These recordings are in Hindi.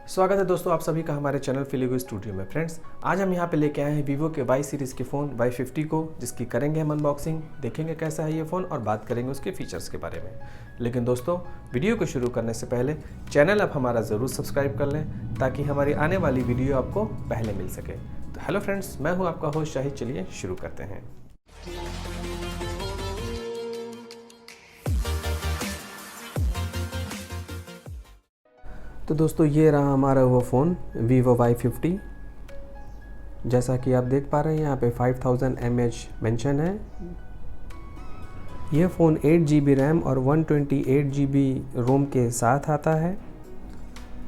स्वागत है दोस्तों आप सभी का हमारे चैनल फिलिगो स्टूडियो में। फ्रेंड्स, आज हम यहाँ पे लेके आए हैं वीवो के वाई सीरीज़ के फ़ोन Y50 को, जिसकी करेंगे हम अनबॉक्सिंग, देखेंगे कैसा है ये फ़ोन और बात करेंगे उसके फीचर्स के बारे में। लेकिन दोस्तों, वीडियो को शुरू करने से पहले चैनल आप हमारा ज़रूर सब्सक्राइब कर लें ताकि हमारी आने वाली वीडियो आपको पहले मिल सके। तो हेलो फ्रेंड्स, मैं हूँ आपका होस्ट शाहिद। चलिए शुरू करते हैं। तो दोस्तों, ये रहा हमारा वो फ़ोन वीवो Y50। जैसा कि आप देख पा रहे हैं यहाँ पे 5000 mAh मेंशन है। ये फ़ोन 8GB रैम और 128GB रोम के साथ आता है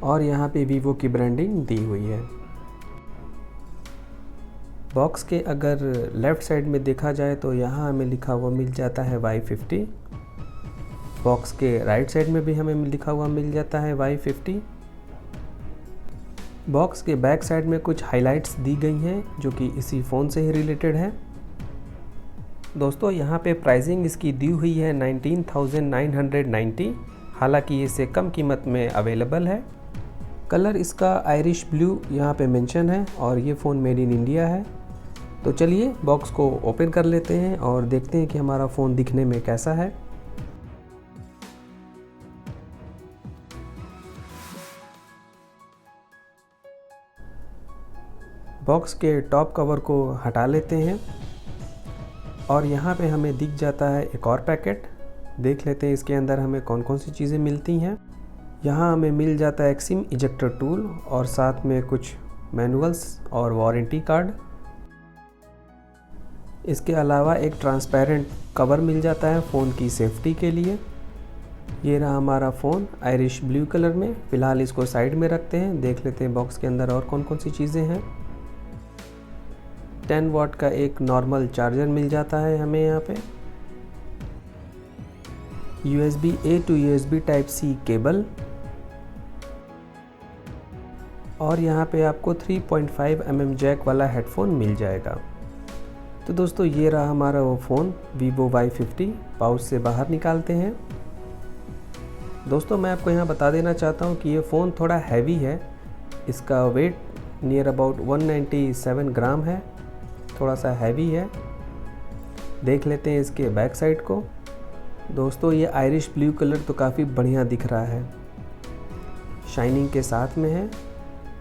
और यहाँ पे वीवो की ब्रांडिंग दी हुई है। बॉक्स के अगर लेफ़्ट साइड में देखा जाए तो यहाँ हमें लिखा हुआ मिल जाता है Y50। बॉक्स के राइट साइड में भी हमें लिखा हुआ मिल जाता है Y50। बॉक्स के बैक साइड में कुछ हाइलाइट्स दी गई हैं जो कि इसी फ़ोन से ही रिलेटेड है। दोस्तों, यहाँ पे प्राइसिंग इसकी दी हुई है 19,990। हालांकि इसे कम कीमत में अवेलेबल है। कलर इसका आयरिश ब्लू यहाँ पे मेंशन है और ये फ़ोन मेड इन इंडिया है। तो चलिए बॉक्स को ओपन कर लेते हैं और देखते हैं कि हमारा फ़ोन दिखने में कैसा है। बॉक्स के टॉप कवर को हटा लेते हैं और यहाँ पे हमें दिख जाता है एक और पैकेट। देख लेते हैं इसके अंदर हमें कौन कौन सी चीज़ें मिलती हैं। यहाँ हमें मिल जाता है एक सिम इजेक्टर टूल और साथ में कुछ मैनुअल्स और वारंटी कार्ड। इसके अलावा एक ट्रांसपेरेंट कवर मिल जाता है फ़ोन की सेफ्टी के लिए। ये रहा हमारा फ़ोन आयरिश ब्लू कलर में। फ़िलहाल इसको साइड में रखते हैं, देख लेते हैं बॉक्स के अंदर और कौन कौन सी चीज़ें हैं। 10 वाट का एक नॉर्मल चार्जर मिल जाता है हमें यहाँ पे। USB A to USB Type-C cable और यहाँ पे आपको 3.5 mm जैक वाला हेडफोन मिल जाएगा। तो दोस्तों, ये रहा हमारा वो फ़ोन वीवो Y50। पाउच से बाहर निकालते हैं। दोस्तों, मैं आपको यहाँ बता देना चाहता हूँ कि ये फ़ोन थोड़ा हैवी है। इसका वेट नियर अबाउट 197 ग्राम है, थोड़ा सा हैवी है। देख लेते हैं इसके बैक साइड को। दोस्तों, ये आयरिश ब्लू कलर तो काफ़ी बढ़िया दिख रहा है, शाइनिंग के साथ में है।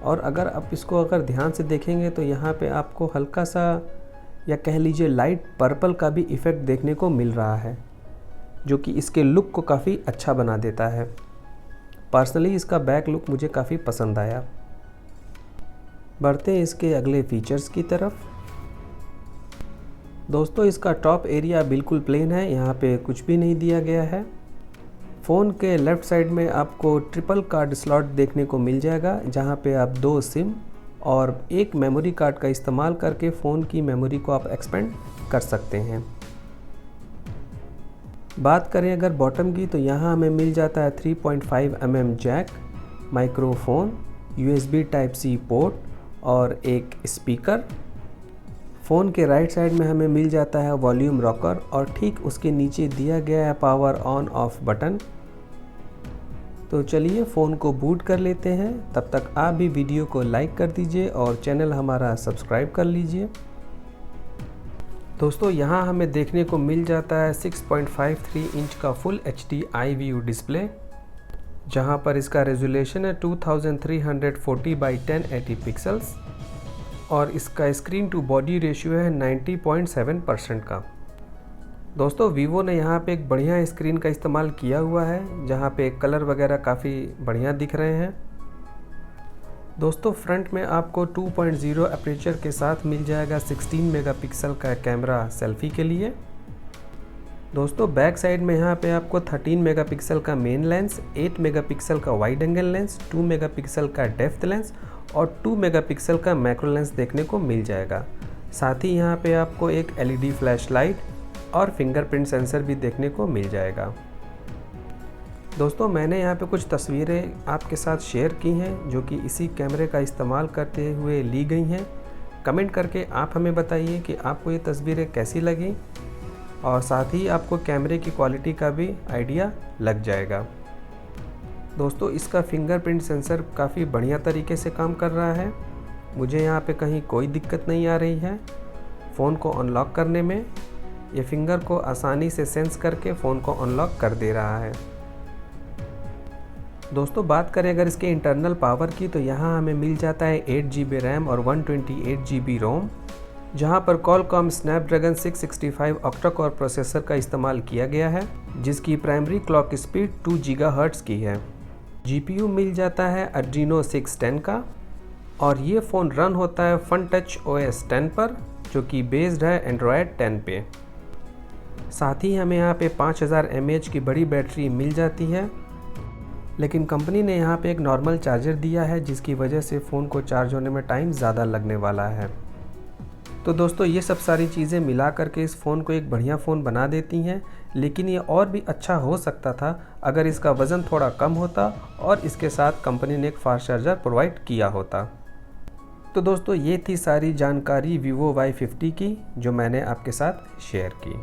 और अगर आप इसको ध्यान से देखेंगे तो यहाँ पे आपको हल्का सा या कह लीजिए लाइट पर्पल का भी इफ़ेक्ट देखने को मिल रहा है, जो कि इसके लुक को काफ़ी अच्छा बना देता है। पर्सनली इसका बैक लुक मुझे काफ़ी पसंद आया। बढ़ते हैं इसके अगले फीचर्स की तरफ। दोस्तों, इसका टॉप एरिया बिल्कुल प्लेन है, यहाँ पे कुछ भी नहीं दिया गया है। फ़ोन के लेफ़्ट साइड में आपको ट्रिपल कार्ड स्लॉट देखने को मिल जाएगा, जहाँ पे आप 2 सिम और एक मेमोरी कार्ड का इस्तेमाल करके फ़ोन की मेमोरी को आप एक्सपेंड कर सकते हैं। बात करें अगर बॉटम की तो यहाँ हमें मिल जाता है 3.5 mm jack, microphone, USB Type-C port और एक स्पीकर। फ़ोन के राइट साइड में हमें मिल जाता है वॉल्यूम रॉकर और ठीक उसके नीचे दिया गया है पावर ऑन ऑफ बटन। तो चलिए फ़ोन को बूट कर लेते हैं। तब तक आप भी वीडियो को लाइक कर दीजिए और चैनल हमारा सब्सक्राइब कर लीजिए। दोस्तों, यहाँ हमें देखने को मिल जाता है 6.53 इंच का फुल HD iView डिस्प्ले, जहाँ पर इसका रेजोल्यूशन है 2340x1080 पिक्सल्स और इसका स्क्रीन टू बॉडी रेशियो है 90.7% का। दोस्तों, वीवो ने यहाँ पे एक बढ़िया स्क्रीन का इस्तेमाल किया हुआ है, जहाँ पे कलर वगैरह काफ़ी बढ़िया दिख रहे हैं। दोस्तों, फ्रंट में आपको 2.0 अपर्चर के साथ मिल जाएगा 16 मेगापिक्सल का कैमरा सेल्फी के लिए। दोस्तों, बैक साइड में यहाँ पे आपको 13 मेगापिक्सल का मेन लेंस, 8 मेगापिक्सल का वाइड एंगल लेंस, 2 मेगापिक्सल का डेप्थ लेंस और 2 मेगापिक्सल का मैक्रो लेंस देखने को मिल जाएगा। साथ ही यहाँ पे आपको एक LED फ्लैश लाइट और फिंगरप्रिंट सेंसर भी देखने को मिल जाएगा। दोस्तों, मैंने यहाँ पे कुछ तस्वीरें आपके साथ शेयर की हैं जो कि इसी कैमरे का इस्तेमाल करते हुए ली गई हैं। कमेंट करके आप हमें बताइए कि आपको ये तस्वीरें कैसी लगी और साथ ही आपको कैमरे की क्वालिटी का भी आइडिया लग जाएगा। दोस्तों इसका फिंगरप्रिंट सेंसर काफ़ी बढ़िया तरीके से काम कर रहा है। मुझे यहाँ पे कहीं कोई दिक्कत नहीं आ रही है। फ़ोन को अनलॉक करने में ये फिंगर को आसानी से सेंस करके फ़ोन को अनलॉक कर दे रहा है। दोस्तों बात करें अगर इसके इंटरनल पावर की, तो यहाँ हमें मिल जाता है 8 GB रैम और 128 GB रोम, जहाँ पर Qualcomm Snapdragon 665 octa core processor का इस्तेमाल किया गया है, जिसकी प्राइमरी क्लॉक स्पीड 2 GHz की है। GPU मिल जाता है Adreno 610 का, और ये फ़ोन रन होता है FunTouch OS 10 पर, जो कि बेस्ड है Android 10 पे। साथ ही हमें यहाँ पे 5000 mAh की बड़ी बैटरी मिल जाती है, लेकिन कंपनी ने यहाँ पे एक नॉर्मल चार्जर दिया है, जिसकी वजह से फ़ोन को चार्ज होने में टाइम ज़्यादा लगने वाला है। तो दोस्तों ये सब सारी चीज़ें मिला करके इस फ़ोन को एक बढ़िया फ़ोन बना देती हैं, लेकिन ये और भी अच्छा हो सकता था अगर इसका वज़न थोड़ा कम होता और इसके साथ कंपनी ने एक फास्ट चार्जर प्रोवाइड किया होता। तो दोस्तों ये थी सारी जानकारी Vivo Y50 की, जो मैंने आपके साथ शेयर की।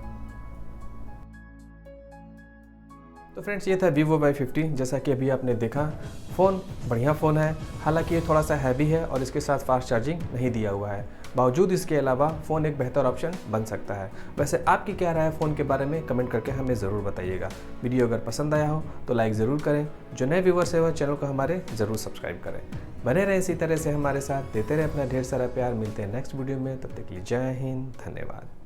तो फ्रेंड्स ये था Vivo Y50। जैसा कि अभी आपने देखा, फ़ोन बढ़िया फ़ोन है, हालांकि ये थोड़ा सा हैवी है और इसके साथ फास्ट चार्जिंग नहीं दिया हुआ है। बावजूद इसके अलावा फ़ोन एक बेहतर ऑप्शन बन सकता है। वैसे आपकी क्या राय है फ़ोन के बारे में, कमेंट करके हमें ज़रूर बताइएगा। वीडियो अगर पसंद आया हो तो लाइक ज़रूर करें। जो नए व्यूवर्स है वो चैनल को हमारे ज़रूर सब्सक्राइब करें। बने रहे इसी तरह से हमारे साथ, देते रहे अपना ढेर सारा प्यार। मिलते हैं नेक्स्ट वीडियो में, तब तक के लिए जय हिंद, धन्यवाद।